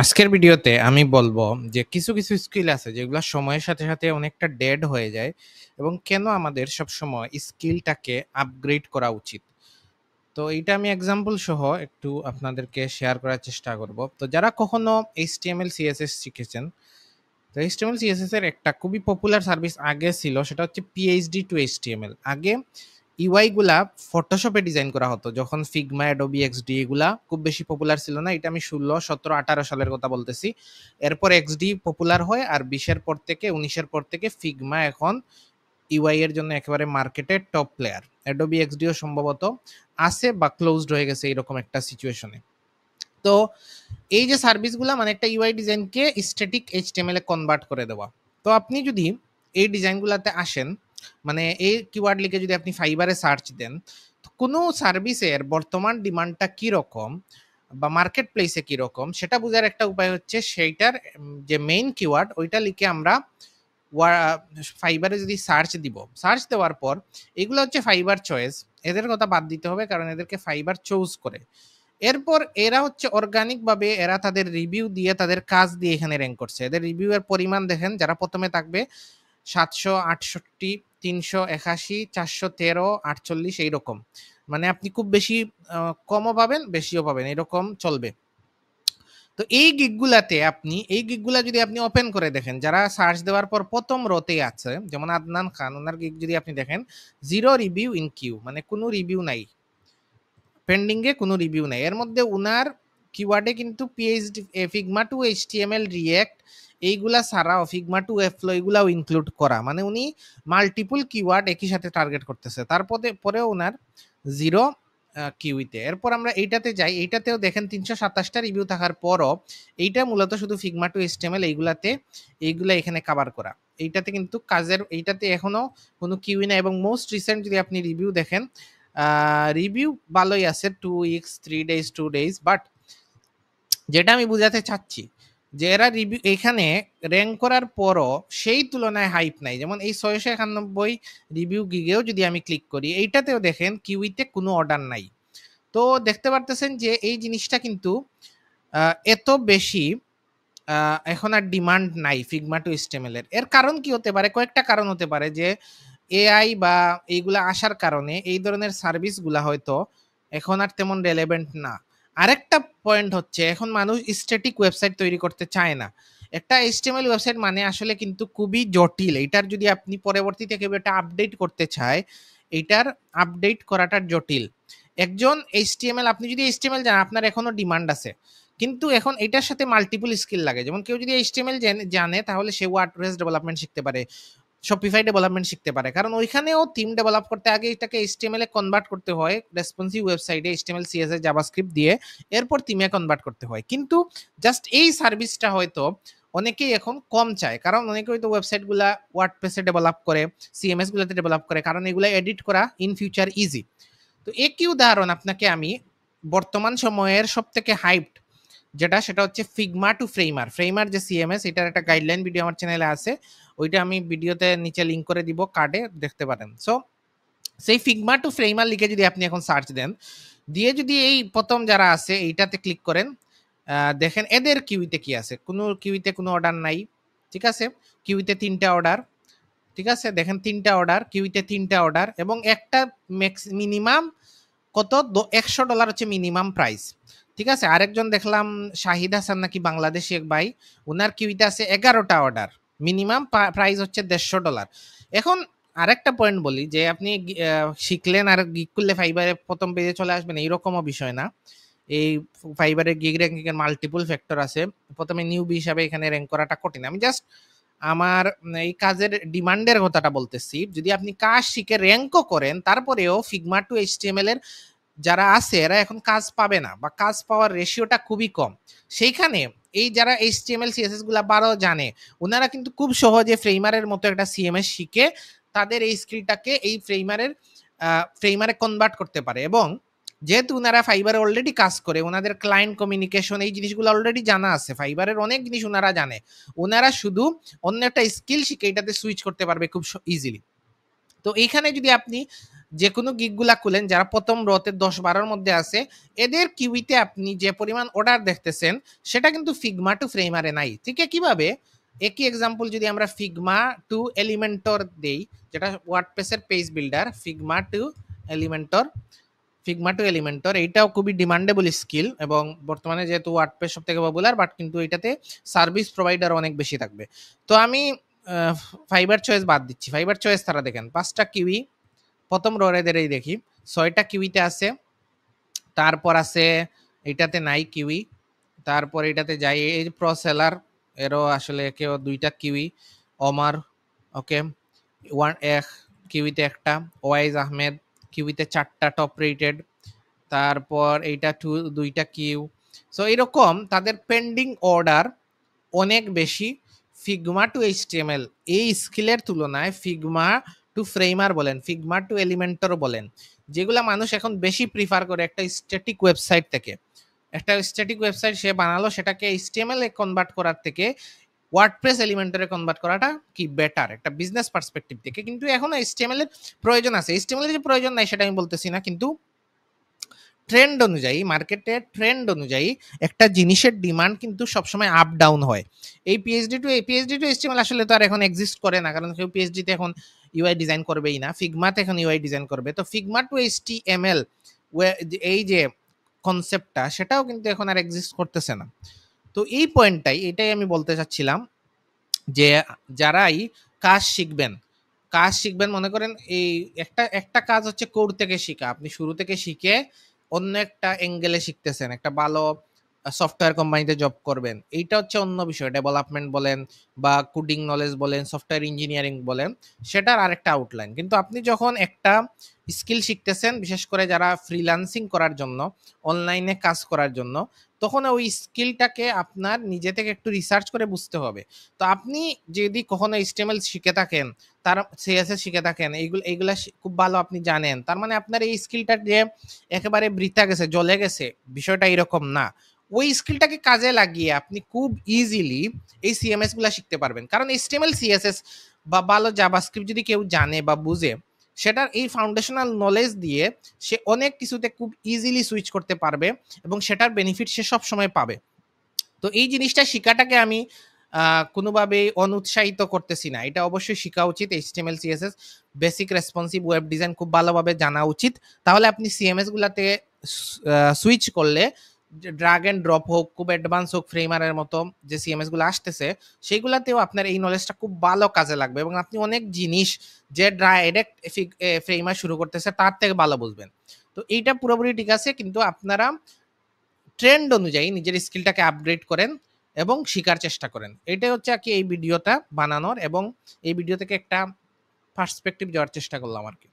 আজকের ভিডিওতে আমি বলবো যে কিছু স্কিল আছে যেগুলা সময়ের সাথে অনেকটা ডেড হয়ে যায় এবং কেন আমাদের সবসময় স্কিলটাকে আপগ্রেড করা উচিত। তো এইটা আমি এক্সাম্পল সহ একটু আপনাদেরকে শেয়ার করার চেষ্টা করব। তো যারা কখনো HTML CSS শিখেছেন, তো HTML CSS এর একটা খুবই পপুলার সার্ভিস আগে ছিল, সেটা হচ্ছে PhD to HTML। আগে ইউআই গুলা ফটোশপে ডিজাইন করা হতো যখন ফিগমা, অ্যাডোবি এক্সডি এগুলা খুব বেশি পপুলার ছিল না। এটা আমি 16, 17, 18 সালের কথা বলতেছি। এরপর এক্সডি পপুলার হয় আর 20-এর পর থেকে 19-এর পর থেকে ফিগমা এখন ইউআই এর জন্য একেবারে মার্কেটের টপ প্লেয়ার। অ্যাডোবি এক্সডিও সম্ভবত আছে বা ক্লোজড হয়ে গেছে এরকম একটা সিচুয়েশনে। তো এই যে সার্ভিসগুলা মানে একটা ইউআই ডিজাইনকে স্ট্যাটিক এইচটিএমএল এ কনভার্ট করে দেওয়া। তো আপনি যদি এই ডিজাইনগুলাতে আসেন, মানে এই কিওয়ার্ড লিখে যদি আপনি ফাইবারে সার্চ দেন, তো কোনো সার্ভিসের বর্তমান ডিমান্ডটা কীরকম বা মার্কেট প্লেসে কীরকম সেটা বোঝার একটা উপায় হচ্ছে সেইটার যে মেইন কিওয়ার্ড ওইটা লিখে আমরা ফাইবারে যদি সার্চ দিব, সার্চ দেওয়ার পর এগুলো হচ্ছে ফাইবার চয়েস, এদের কথা বাদ দিতে হবে কারণ এদেরকে ফাইবার চুজ করে। এরপর এরা হচ্ছে অর্গানিক ভাবে এরা তাদের রিভিউ দিয়ে তাদের কাজ দিয়ে এখানে র্যাঙ্ক করছে। এদের রিভিউ এর পরিমাণ দেখেন, যারা প্রথমে থাকবে 768, 381, 413, 48 এইরকম। মানে আপনি খুব বেশি কমও পাবেন, বেশিও পাবেন, এরকম চলবে। তো এই গিগগুলা যদি আপনি ওপেন করে দেখেন, যারা সার্চ দেওয়ার পর প্রথম রোতে আছে, যেমন আদনান খান, ওনার গিগ যদি আপনি দেখেন, 0 রিভিউ ইন কিউ, মানে কোনো রিভিউ নাই, পেন্ডিং এ কোনো রিভিউ নাই। এর মধ্যে উনার কিওয়ার্ডে কিন্তু PhD, Figma two HTML, react এইগুলা ছাড়াও ফিগমা টু এফ্লো এগুলাও ইনক্লুড করা, মানে উনি মাল্টিপল কিওয়ার্ড একই সাথে টার্গেট করতেছে। তারপরে পরেও উনার 0 কিউইতে। এরপর আমরা এইটাতে যাই, এইটাতেও দেখেন 327টা রিভিউ থাকার পরও এইটা মূলত শুধু ফিগমা টু এইচটিএমএল এইগুলা এখানে কভার করা। এইটাতে কিন্তু কাজের, এইটাতে এখনো কোনো কিউই নাই। এবং মোস্ট রিসেন্ট যদি আপনি রিভিউ দেখেন, রিভিউ ভালোই আছে, 2 উইকস, 3 ডেজ, 2 ডেজ। বাট যেটা আমি বুঝাতে চাচ্ছি যে এরা রিভিউ এখানে র্যাঙ্ক করার পরও সেই তুলনায় হাইপ নাই। যেমন এই 691 রিভিউ গিগেও যদি আমি ক্লিক করি, এইটাতেও দেখেন কিউইতে কোনো অর্ডার নাই। তো দেখতে পারতেছেন যে এই জিনিসটা কিন্তু এত বেশি এখন আর ডিমান্ড নাই ফিগমা টু এইচটিএমএল এর। এর কারণ কি হতে পারে? কয়েকটা কারণ হতে পারে যে এআই বা এইগুলা আসার কারণে এই ধরনের সার্ভিসগুলা হয়তো এখন আর তেমন রেলেভেন্ট না। আরেকটা পয়েন্ট হচ্ছে এখন মানুষ স্ট্যাটিক ওয়েবসাইট তৈরি করতে চায় না। একটা এইচটিএমএল ওয়েবসাইট মানে আসলে কিন্তু খুবই জটিল। এইটার যদি আপনি পরবর্তীতে কেউ এটা আপডেট করতে চায়, এইটার আপডেট করাটা জটিল। একজন এইচটিএমএল, আপনি যদি এইচটিএমএল জানেন আপনার এখনো ডিমান্ড আছে। কিন্তু এখন এটার সাথে মাল্টিপল স্কিল লাগে। যেমন কেউ যদি এইচটিএমএল জানে তাহলে সে ওয়ার্ডপ্রেস ডেভেলপমেন্ট শিখতে পারে, শপিফাই ডেভেলপমেন্ট শিখতে পারে, কারণ ওইখানেও থিম ডেভেলপ করতে আগে এটাকে এইচটিএমএল এ কনভার্ট করতে হয়, রেসপন্সিভ ওয়েবসাইটে এইচটিএমএল সিএসএস জাভাস্ক্রিপ্ট দিয়ে এরপর থিমে কনভার্ট করতে হয়। কিন্তু জাস্ট এই সার্ভিসটা হয়তো অনেকেই এখন কম চায়, কারণ অনেকে হয়তো ওয়েবসাইটগুলা ওয়ার্ডপ্রেসে ডেভেলপ করে, সিএমএস গুলোতে ডেভেলপ করে, কারণ এগুলো এডিট করা ইন ফিউচার ইজি। তো একই উদাহরণ আপনাকে আমি বর্তমান সময়ের সব থেকে হাইপড সেটা হচ্ছে ফিগমা টু ফ্রেমার। ফ্রেমার যে সিএমএস, এটার একটা গাইডলাইন ভিডিও আমার চ্যানেলে আছে, ওইটা আমি ভিডিওতে নিচে লিঙ্ক করে দিব, কার্ডে দেখতে পারেন। সো সেই ফিগমা টু ফ্রেমার লিখে যদি আপনি এখন সার্চ দেন, দিয়ে যদি এই প্রথম যারা আছে এইটাতে ক্লিক করেন, দেখেন এদের কিউইতে কি আছে, কোনো কিউইতে কোনো অর্ডার নাই। ঠিক আছে, কিউইতে 3টা অর্ডার। ঠিক আছে, দেখেন 3টা অর্ডার, কিউইতে 3টা অর্ডার এবং একটা মিনিমাম কত, $100 হচ্ছে মিনিমাম প্রাইস। ঠিক আছে, আরেকজন দেখলাম শাহিদ হাসান নাকি বাংলাদেশি এক ভাই, ওনার কিউইতে আছে 11টা অর্ডার, মিনিমাম প্রাইস হচ্ছে $150। এখন আরেকটা পয়েন্ট বলি যে আপনি শিখলেন আর গিগ করলে ফাইবারে প্রথম পেজে চলে আসবেন এইরকমও বিষয় না। এই ফাইবারে গিগ র্যাঙ্কিং এর মাল্টিপল ফ্যাক্টর আছে। প্রথমে নিউবি হিসাবে এখানে র্যাঙ্ক করাটা কঠিন। আমি জাস্ট আমার এই কাজের ডিমান্ডের কথাটা বলতেছি। যদি আপনি কাজ শিখে র্যাঙ্কও করেন তারপরেও ফিগমা টু এইচটিএমএল এর যারা আছে এরা এখন কাজ পাবে না বা কাজ পাওয়ার রেশিওটা খুবই কম। সেইখানে এই যারা এইচটিএমএল সিএসএস গুলা ভালো জানে, ওনারা কিন্তু খুব সহজে ফ্রেমারের মতো একটা সিএমএস শিখে তাদের এই স্কিলটাকে এই ফ্রেমারে কনভার্ট করতে পারে। এবং যেহেতু ওনারা ফাইবারে অলরেডি কাজ করে, ওনাদের ক্লায়েন্ট কমিউনিকেশন এই জিনিসগুলো অলরেডি জানা আছে, ফাইবারের অনেক জিনিস ওনারা জানে, ওনারা শুধু অন্য একটা স্কিল শিখে এটাতে সুইচ করতে পারবে খুব ইজিলি। তো তো এইখানে যদি আপনি যেকোনো গিগগুলা খুলেন যারা প্রথম রোতে 10-12 এর মধ্যে আছে, এদের কিউইতে আপনি যে পরিমাণ অর্ডার দেখতেছেন সেটা কিন্তু ফিগমা টু ফ্রেমারে নাই। ঠিক কিভাবে? একই এক্সাম্পল যদি আমরা ফিগমা টু এলিমেন্টর দেই, যেটা ওয়ার্ডপ্রেসের page builder, Figma to Elementor এইটাও খুবই ডিমান্ডেবল স্কিল এবং বর্তমানে যেহেতু ওয়ার্ডপ্রেস সবথেকে পপুলার, বাট কিন্তু এটাতে সার্ভিস প্রোভাইডার অনেক বেশি থাকবে। তো আমি ফাইবার চয়েস বাদ দিচ্ছি। ফাইবার চয়েস তারা দেখেন 5টা কিউই প্রথম রোর এদেরই দেখি, 6টা কিউইতে আছে, তারপর আছে এটাতে নাই কিউই, তারপর এটাতে যাই এই প্রো সেলার এরও আসলে কেউ 2টা কিউই, ওমার ওকে ওয়ান এক কিউইতে একটা, ওয়াইজ আহমেদ কিউইতে 4টা টপ রেটেড, তারপর এইটা 2টা কিউ। সো এরকম তাদের পেন্ডিং অর্ডার অনেক বেশি। ফিগমা টু এইচটিএমএল এই স্কিলের তুলনায় ফিগমা টু ফ্রেমার বলেন, ফিগমা টু এলিমেন্টর বলেন, যেগুলা মানুষ এখন বেশি প্রিফার করে একটা স্ট্যাটিক ওয়েবসাইট থেকে, একটা স্ট্যাটিক ওয়েবসাইট সে বানালো সেটাকে এইচটিএমএল এ কনভার্ট করার থেকে ওয়ার্ডপ্রেস এলিমেন্টরে কনভার্ট করাটা কি বেটার একটা বিজনেস পার্সপেক্টিভ থেকে। কিন্তু এখন এইচটিএমএল এর প্রয়োজন আছে, এইচটিএমএল এর যে প্রয়োজন নাই সেটা আমি বলতেছি না, কিন্তু ট্রেন্ড অনুযায়ী, মার্কেটের ট্রেন্ড অনুযায়ী একটা জিনিসের ডিমান্ড কিন্তু সবসময় আপ ডাউন হয়। এই পিএইচডি টু এইচটিএমএল আসলে তো আর এখন এক্সিস্ট করে না, কারণ কেউ পিএইচডিতে এখন ইউআই ডিজাইন করবেই না, ফিগমাতে এখন ইউআই ডিজাইন করবে। তো ফিগমা টু এইচটিএমএল এই যে কনসেপ্টটা সেটাও কিন্তু এখন আর এক্সিস্ট করতেছে না। তো এই পয়েন্টটাই, এটাই আমি বলতে চাচ্ছিলাম যে যারাই কাজ শিখবেন মনে করেন এই একটা একটা কাজ হচ্ছে কোর থেকে শিখা, আপনি শুরু থেকে শিখে অন্য একটা অ্যাঙ্গেলে শিখতেছেন, একটা ভালো সফটওয়্যার কোম্পানিতে জব করবেন, এইটা হচ্ছে অন্য বিষয়, ডেভেলপমেন্ট বলেন বা কোডিং নলেজ বলেন, সফটওয়্যার ইঞ্জিনিয়ারিং বলেন, সেটার আরেকটা আউটলাইন। কিন্তু আপনি যখন একটা স্কিল শিখতেছেন, বিশেষ করে যারা ফ্রিল্যান্সিং করার জন্য, অনলাইনে কাজ করার জন্য, তখন ওই স্কিলটাকে আপনার নিজে থেকে একটু রিসার্চ করে বুঝতে হবে। তো আপনি যদি কখনো এইচটিএমএল শিখে থাকেন, তার সিএসএস শিখে থাকেন, এইগুলা খুব ভালো আপনি জানেন, তার মানে আপনার এই স্কিলটা যে একেবারে বৃথা গেছে, জ্বলে গেছে, বিষয়টা এরকম না। ওই স্কিলটাকে কাজে লাগিয়ে আপনি খুব ইজিলি এই সিএমএস গুলা শিখতে পারবেন, কারণ এইচটিএমএল সিএসএস বা ভালো জাভাস্ক্রিপ্ট যদি কেউ জানে বা বুঝে, সেটার এই ফাউন্ডেশনাল নলেজ দিয়ে সে অনেক কিছুতে খুব ইজিলি সুইচ করতে পারবে এবং সেটার বেনিফিট সে সব সময় পাবে। তো এই জিনিসটা শিখাটাকে আমি কোনোভাবেই অনুৎসাহিত করতেছি না, এটা অবশ্যই শিখা উচিত। HTML CSS basic responsive web design খুব ভালোভাবে জানা উচিত, তাহলে আপনি সিএমএস গুলাতে সুইচ করলে ড্রাগ এন্ড ড্রপ হোক, খুব অ্যাডভান্স হোক, ফ্রেমারের মতো যে সিএমএস গুলো আসতেছে সেইগুলাতেও আপনার এই নলেজটা খুব ভালো কাজে লাগবে এবং আপনি অনেক জিনিস যে ডাইরেক্ট ফ্রেমার শুরু করতেছে তার থেকে ভালো বুঝবেন। তো এইটা পুরোপুরি ঠিক আছে, কিন্তু আপনারা ট্রেন্ড অনুযায়ী নিজের স্কিলটাকে আপগ্রেড করেন এবং শিখার চেষ্টা করেন। এটাই হচ্ছে আর কি এই ভিডিওটা বানানোর, এবং এই ভিডিও থেকে একটা পার্সপেক্টিভ দেওয়ার চেষ্টা করলাম আর কি।